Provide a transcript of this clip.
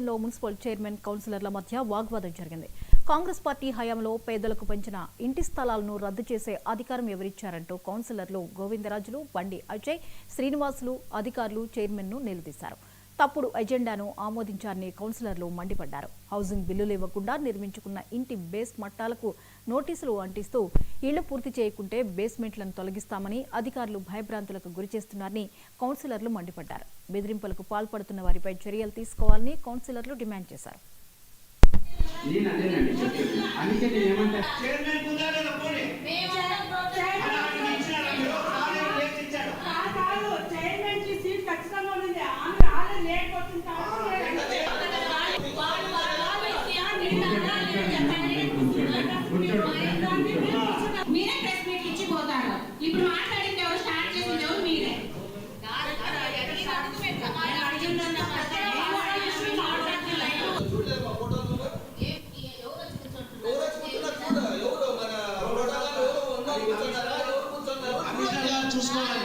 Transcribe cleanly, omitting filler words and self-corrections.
కార్పొరేషన్లో municipal chairman కౌన్సిలర్ల మధ్య వాగ్వాదం జరిగింది. కాంగ్రెస్ పార్టీ హయాంలో పేదలకు పెంచిన ఇంటి స్థలాలను రద్దు చేసే అధికారం ఎవరిచ్చారంటూ కౌన్సిలర్లు గోవిందరాజులు, బండి అజయ్, శ్రీనివాసులు అధికారులు చైర్మన్ను నిలదీశారు. తప్పుడు ఎజెండాను ఆమోదించారని కౌన్సిలర్లు మండిపడ్డారు. హౌసింగ్ బిల్లులు ఇవ్వకుండా నిర్మించుకున్న ఇంటి బేస్ మట్టాలకు నోటీసులు అంటిస్తూ ఇళ్లు పూర్తి చేయకుంటే బేస్మెంట్లను తొలగిస్తామని అధికారులు భయభ్రాంతులకు గురిచేస్తున్నారని కౌన్సిలర్లు మండిపడ్డారు. బెదిరింపులకు పాల్పడుతున్న వారిపై చర్యలు తీసుకోవాలని కౌన్సిలర్లు డిమాండ్ చేశారు. మీరే ప్రెస్ మీట్ ఇచ్చి పోతారు. ఇప్పుడు మాట్లాడింది ఎవరు, స్టార్ట్ చేసింది ఎవరు? మీరే. చూసుకోవాలి.